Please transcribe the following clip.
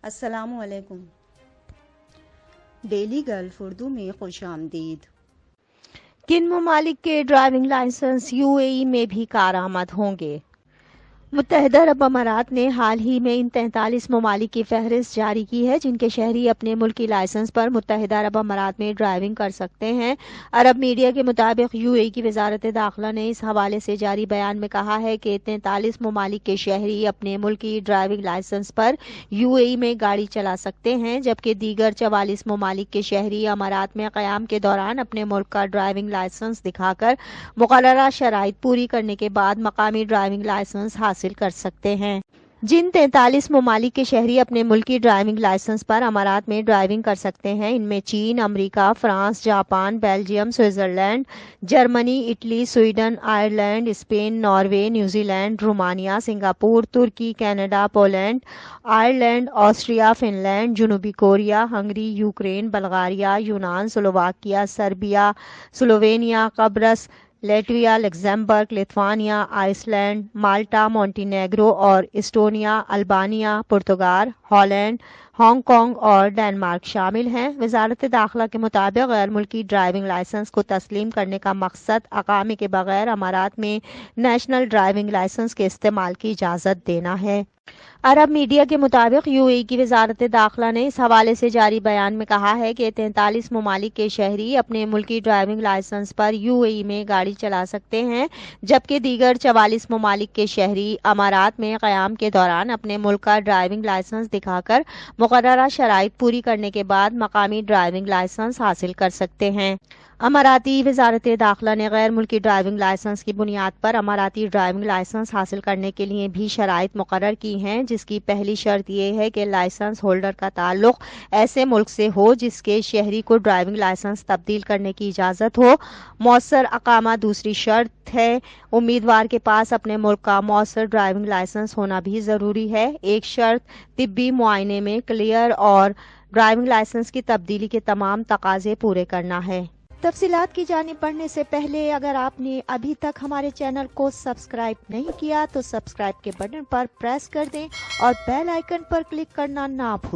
السلام علیکم۔ Daily golf Urdu میں خوش آمدید۔ کن ممالک کے ڈرائیونگ لائسنس یو اے ای میں بھی کارآمد ہوں گے؟ متحدہ عرب امارات نے حال ہی میں ان 43 ممالک کی فہرست جاری کی ہے جن کے شہری اپنے ملکی لائسنس پر متحدہ عرب امارات میں ڈرائیونگ کر سکتے ہیں۔ عرب میڈیا کے مطابق یو اے ای کی وزارت داخلہ نے اس حوالے سے جاری بیان میں کہا ہے کہ 43 ممالک کے شہری اپنے ملکی ڈرائیونگ لائسنس پر یو اے ای میں گاڑی چلا سکتے ہیں، جبکہ دیگر 44 ممالک کے شہری امارات میں قیام کے دوران اپنے ملک کا ڈرائیونگ لائسنس دکھا کر مقررہ شرائط پوری کرنے کے بعد مقامی ڈرائیونگ لائسنس حاصل کر سکتے ہیں۔ جن 43 ممالک کے شہری اپنے ملکی ڈرائیونگ لائسنس پر امارات میں ڈرائیونگ کر سکتے ہیں، ان میں چین، امریکہ، France, Japan, Belgium, Switzerland, Germany, Italy, Sweden, Ireland, Spain, Norway, New Zealand, Romania, Singapore, ترکی، Canada, Poland, Ireland, Austria, Finland, جنوبی کوریا، ہنگری، یوکرین، بلغاریہ، یونان، سلوواکیہ، سربیا، سلووینیا، قبرص، Latvia, Luxembourg, Lithuania, Iceland, Malta, Montenegro اور Estonia, Albania, Portugal, Holland, Hong Kong اور Denmark شامل ہیں۔ وزارت داخلہ کے مطابق غیر ملکی ڈرائیونگ لائسنس کو تسلیم کرنے کا مقصد اقامے کے بغیر امارات میں نیشنل ڈرائیونگ لائسنس کے استعمال کی اجازت دینا ہے۔ عرب میڈیا کے مطابق یو اے ای کی وزارت داخلہ نے اس حوالے سے جاری بیان میں کہا ہے کہ 43 ممالک کے شہری اپنے ملکی ڈرائیونگ لائسنس پر یو اے ای میں گاڑی چلا سکتے ہیں، جبکہ دیگر 44 ممالک کے شہری امارات میں قیام کے دوران اپنے ملک کا ڈرائیونگ لائسنس دکھا کر مقررہ شرائط پوری کرنے کے بعد مقامی ڈرائیونگ لائسنس حاصل کر سکتے ہیں۔ اماراتی وزارت داخلہ نے غیر ملکی ڈرائیونگ لائسنس کی بنیاد پر اماراتی ڈرائیونگ لائسنس حاصل کرنے کے لیے بھی شرائط مقرر کی ہیں، جس کی پہلی شرط یہ ہے کہ لائسنس ہولڈر کا تعلق ایسے ملک سے ہو جس کے شہری کو ڈرائیونگ لائسنس تبدیل کرنے کی اجازت ہو۔ مؤثر اقامہ دوسری شرط ہے۔ امیدوار کے پاس اپنے ملک کا مؤثر ڈرائیونگ لائسنس ہونا بھی ضروری ہے۔ ایک شرط طبی معائنے میں کلیئر اور ڈرائیونگ لائسنس کی تبدیلی کے تمام تقاضے پورے کرنا ہے۔ تفصیلات کی جانب بڑھنے سے پہلے اگر آپ نے ابھی تک ہمارے چینل کو سبسکرائب نہیں کیا تو سبسکرائب کے بٹن پر پریس کر دیں اور بیل آئیکن پر کلک کرنا نہ بھولیں۔